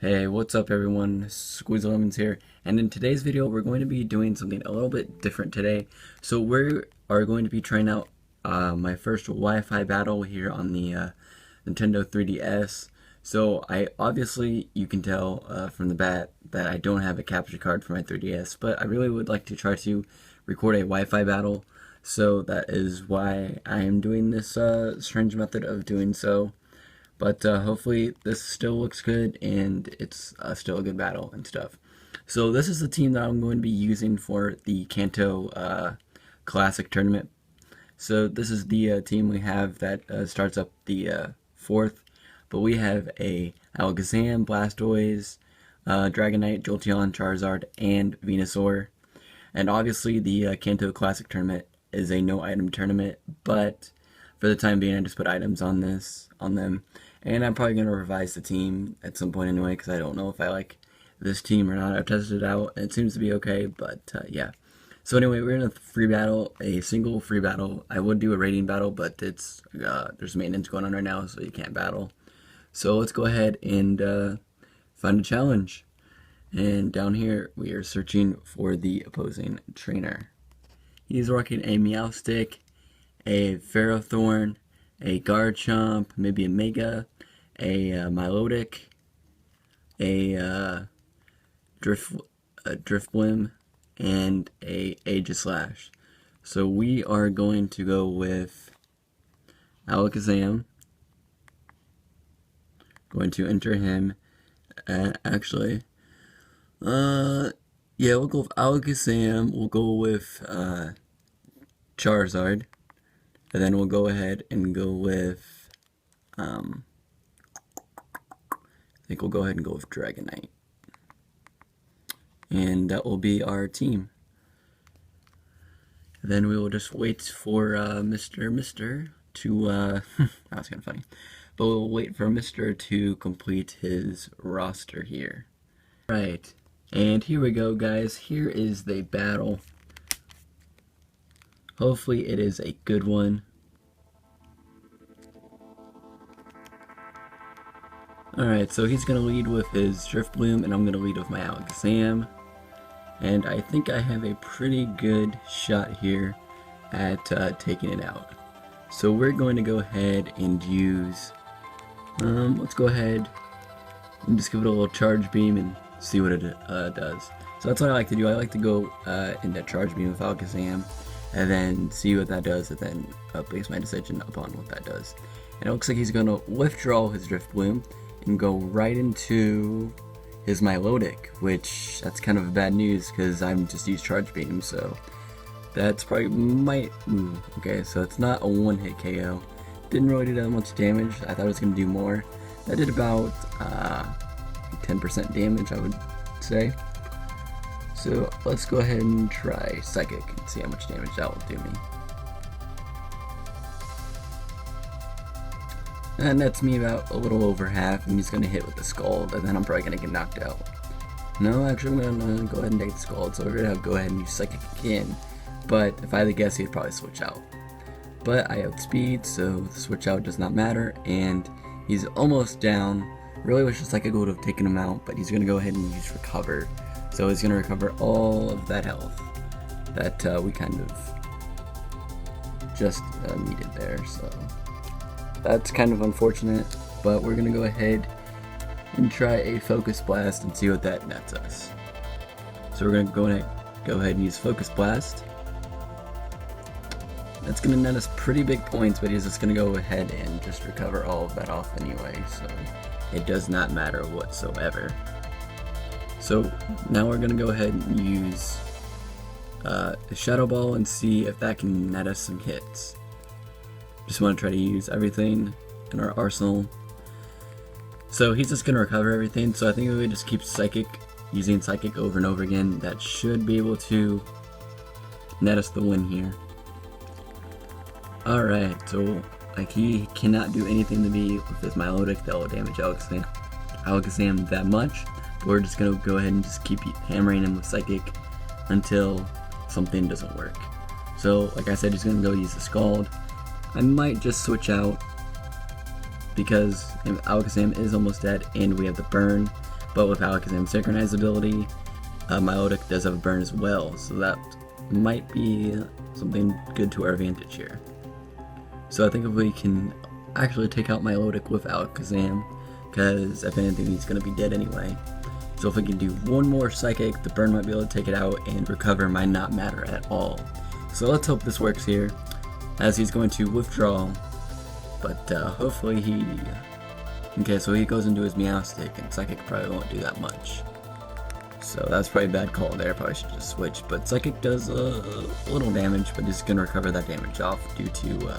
Hey, what's up everyone? SquizzyLemons here, and in today's video we're going to be doing something a little bit different today. So we are going to be trying out my first Wi-Fi battle here on the Nintendo 3DS. So obviously you can tell from the bat that I don't have a capture card for my 3DS, but I really would like to try to record a Wi-Fi battle. So that is why I am doing this strange method of doing so. But hopefully this still looks good and it's still a good battle and stuff. So this is the team that I'm going to be using for the Kanto Classic Tournament. So this is the team we have that starts up the 4th. But we have a Alakazam, Blastoise, Dragonite, Jolteon, Charizard, and Venusaur. And obviously the Kanto Classic Tournament is a no item tournament, but for the time being I just put items on them. And I'm probably going to revise the team at some point anyway, because I don't know if I like this team or not. I've tested it out, and it seems to be okay, but yeah. So anyway, we're in a free battle, a single free battle. I would do a rating battle, but it's there's maintenance going on right now, so you can't battle. So let's go ahead and find a challenge. And down here, we are searching for the opposing trainer. He's rocking a Meowstic, a Ferrothorn, a Garchomp, maybe a Mega, a Milotic, a Drifblim, and a Aegislash. So we are going to go with Alakazam. Going to enter him. Actually, yeah, we'll go with Alakazam. We'll go with Charizard. And then we'll go ahead and go with, I think we'll go ahead and go with Dragonite. And that will be our team. Then we will just wait for MYSTER to, that was kind of funny. But we'll wait for MYSTER to complete his roster here. Right, and here we go guys, here is the battle. Hopefully it is a good one. Alright, so he's going to lead with his Drifblim, and I'm going to lead with my Alakazam. And I think I have a pretty good shot here at taking it out. So we're going to go ahead and use, let's go ahead and just give it a little Charge Beam and see what it does. So that's what I like to do. I like to go into Charge Beam with Alakazam, and then see what that does, and then base my decision upon what that does. And it looks like he's going to withdraw his Drifblim and go right into his Milotic, which that's kind of bad news because I'm just used Charge Beam, so that's probably might. Okay, so it's not a one-hit KO. Didn't really do that much damage. I thought it was going to do more. That did about 10% damage, I would say. So let's go ahead and try Psychic and see how much damage that will do me. And that's me about a little over half, and he's going to hit with the Scald, and then I'm probably going to get knocked out. No, actually I'm going to go ahead and take the Scald, so we're going to go ahead and use Psychic again. But if I had to guess, he'd probably switch out. But I outspeed, so the switch out does not matter, and he's almost down. Really wish the Psychic would have taken him out, but he's going to go ahead and use Recover. So he's going to recover all of that health that we kind of just needed there. So that's kind of unfortunate, but we're going to go ahead and try a Focus Blast and see what that nets us. So we're going to go ahead and use Focus Blast. That's going to net us pretty big points, but he's just going to go ahead and just recover all of that off anyway, so it does not matter whatsoever. So now we're going to go ahead and use a Shadow Ball and see if that can net us some hits. Just want to try to use everything in our arsenal. So he's just going to recover everything, so I think if we just keep Psychic, using Psychic over and over again, that should be able to net us the win here. Alright, so like he cannot do anything to me with his Milotic that will damage Alakazam that much. But we're just going to go ahead and just keep hammering him with Psychic until something doesn't work. So like I said, he's going to go use the Scald. I might just switch out because Alakazam is almost dead and we have the burn. but with Alakazam's synchronized ability, Milotic does have a burn as well, so that might be something good to our advantage here. So I think if we can actually take out Milotic with Alakazam, because if anything he's going to be dead anyway. So if we can do one more Psychic, the burn might be able to take it out, and Recover might not matter at all. So let's hope this works here, as he's going to withdraw, but hopefully he... Okay, so he goes into his Meowstic, and Psychic probably won't do that much. So that's probably a bad call there, probably should just switch, but Psychic does a little damage, but he's going to recover that damage off due to...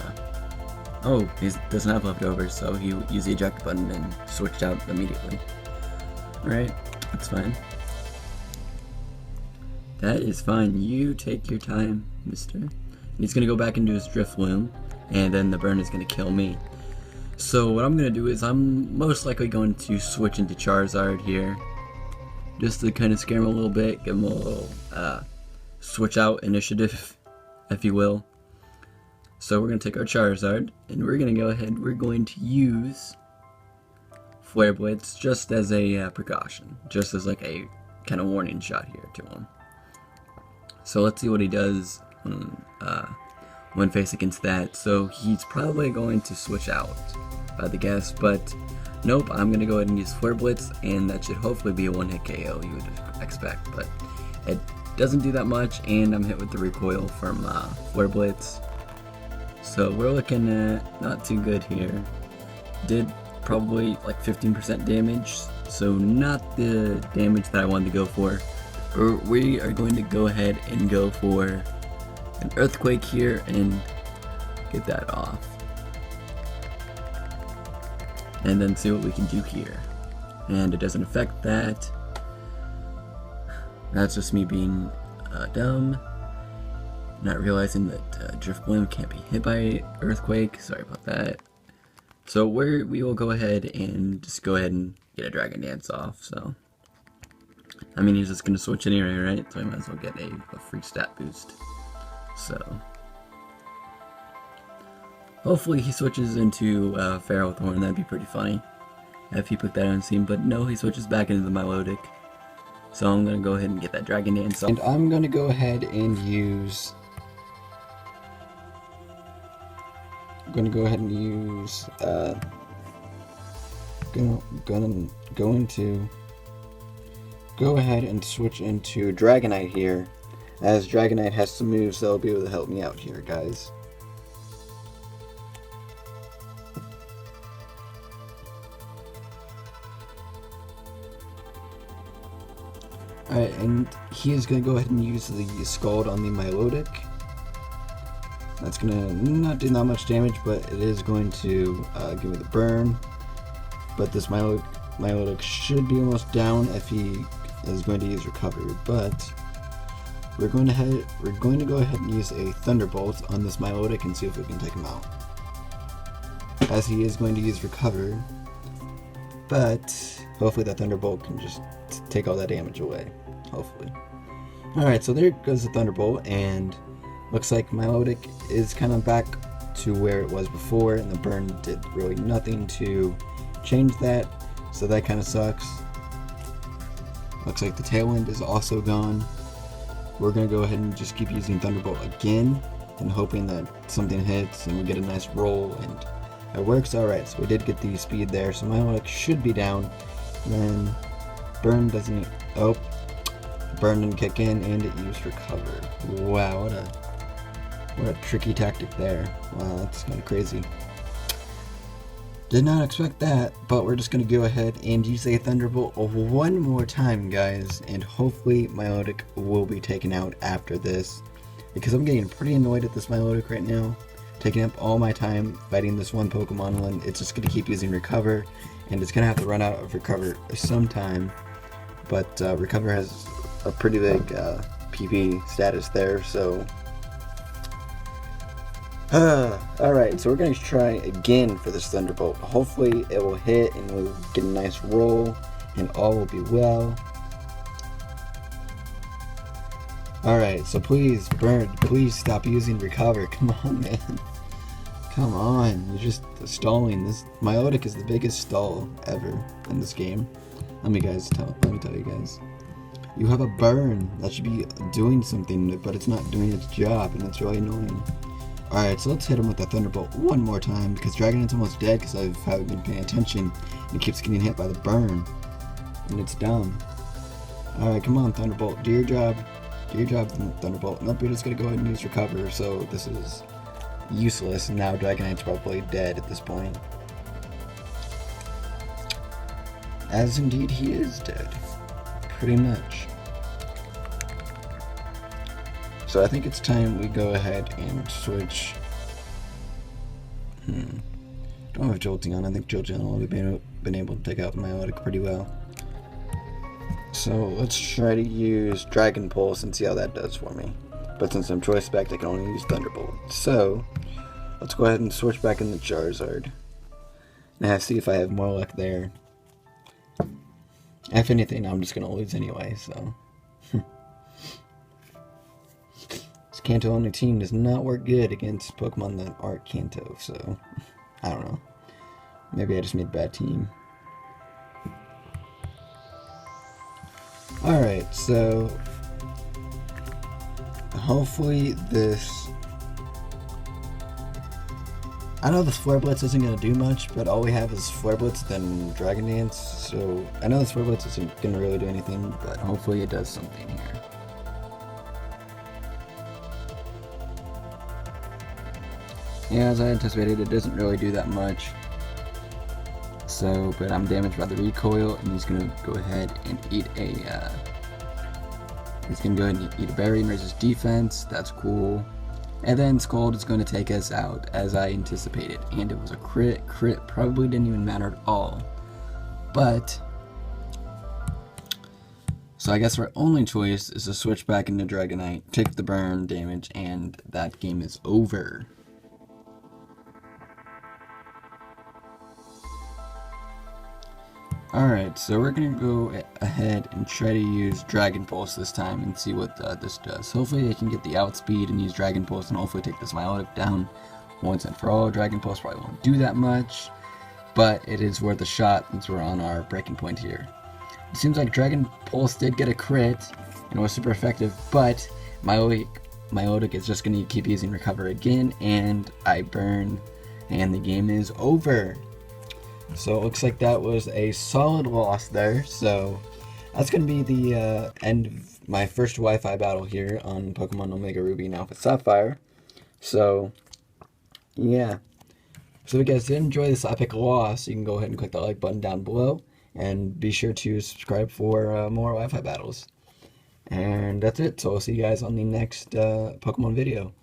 oh, he doesn't have leftovers, so he used the eject button and switched out immediately. Alright, that's fine. That is fine. You take your time, mister. And he's going to go back into his Drifloon, and then the burn is going to kill me. So what I'm going to do is I'm most likely going to switch into Charizard here, just to kind of scare him a little bit, give him a little switch out initiative, if you will. So we're going to take our Charizard, and we're going to go ahead, we're going to use Flare Blitz just as a precaution, just as like a kind of warning shot here to him. So let's see what he does when faced against that. So he's probably going to switch out, the guess, but nope, I'm going to go ahead and use Flare Blitz, and that should hopefully be a one-hit KO you would expect, but it doesn't do that much, and I'm hit with the recoil from Flare Blitz. So we're looking at not too good here. Did probably like 15% damage, so not the damage that I wanted to go for. We are going to go ahead and go for an Earthquake here and get that off. And then see what we can do here. And it doesn't affect that. That's just me being dumb. Not realizing that Drifloon can't be hit by Earthquake. Sorry about that. So we will go ahead and just go ahead and get a Dragon Dance off. So I mean, he's just going to switch anyway, right? So I might as well get a free stat boost. So hopefully he switches into Feral Thorn. That'd be pretty funny if he put that on scene. But no, he switches back into the Milotic. So I'm going to go ahead and get that Dragon Dance off. And I'm going to go ahead and use... going to go ahead and switch into Dragonite here, as Dragonite has some moves that'll be able to help me out here, guys. Alright, and he is going to go ahead and use the Scald on the Milotic. That's going to not do that much damage, but it is going to give me the burn. But this Milotic should be almost down if he is going to use Recover. But we're going to go ahead and use a Thunderbolt on this Milotic and see if we can take him out, as he is going to use Recover. But hopefully that Thunderbolt can just take all that damage away. Hopefully. Alright, so there goes the Thunderbolt, and looks like Milotic is kind of back to where it was before, and the burn did really nothing to change that, so that kind of sucks. Looks like the Tailwind is also gone. We're going to go ahead and just keep using Thunderbolt again, and hoping that something hits and we get a nice roll, and it works. Alright, so we did get the speed there, so Milotic should be down. And then burn doesn't... oh, burn didn't kick in, and it used Recover. Wow, what a tricky tactic there. Wow, that's kind of crazy. Did not expect that, but we're just going to go ahead and use a Thunderbolt one more time, guys, and hopefully Milotic will be taken out after this, because I'm getting pretty annoyed at this Milotic right now, taking up all my time fighting this one Pokemon when it's just going to keep using Recover, and it's going to have to run out of Recover sometime, but Recover has a pretty big PP status there, so... Alright, so we're going to try again for this Thunderbolt. Hopefully it will hit and we'll get a nice roll and all will be well. Alright, so please, Burn, please stop using Recover. Come on, man. Come on, you're just stalling. This Milotic is the biggest stall ever in this game. Let me tell you guys. You have a burn. That should be doing something, but it's not doing its job, and it's really annoying. Alright, so let's hit him with the Thunderbolt one more time, because Dragonite's almost dead because I haven't been paying attention, and it keeps getting hit by the burn. And it's dumb. Alright, come on, Thunderbolt. Do your job. Do your job, Thunderbolt. Nope, you're just gonna go ahead and use Recover, so this is useless, and now Dragonite's probably dead at this point. As indeed he is dead. Pretty much. So I think it's time we go ahead and switch. Don't have Jolting on. I think Jolting will have been able to take out Milotic pretty well. So let's try to use Dragon Pulse and see how that does for me. But since I'm Choice Spec, I can only use Thunderbolt. So let's go ahead and switch back into Charizard. Now see if I have more luck there. If anything, I'm just gonna lose anyway, so. This Kanto on the team does not work good against Pokemon that aren't Kanto, so I don't know. Maybe I just made a bad team. Alright, so hopefully this. I know this Flare Blitz isn't going to do much, but all we have is Flare Blitz then Dragon Dance, so I know this Flare Blitz isn't going to really do anything, but hopefully it does something here. Yeah, as I anticipated, it doesn't really do that much. So, but I'm damaged by the recoil, and he's going to go ahead and eat a, berry and raise his defense. That's cool. And then Scald is going to take us out, as I anticipated. And it was a crit. Crit probably didn't even matter at all. But, so I guess our only choice is to switch back into Dragonite, take the burn damage, and that game is over. Alright, so we're going to go ahead and try to use Dragon Pulse this time and see what this does. Hopefully I can get the outspeed and use Dragon Pulse and hopefully take this Milotic down once and for all. Dragon Pulse probably won't do that much, but it is worth a shot since we're on our breaking point here. It seems like Dragon Pulse did get a crit and was super effective, but Milotic is just going to keep using Recover again, and I burn, and the game is over. So it looks like that was a solid loss there. So that's going to be the end of my first Wi-Fi battle here on Pokemon Omega Ruby and Alpha Sapphire. So yeah. So if you guys did enjoy this epic loss, you can go ahead and click the like button down below. And be sure to subscribe for more Wi-Fi battles. And that's it. So I'll see you guys on the next Pokemon video.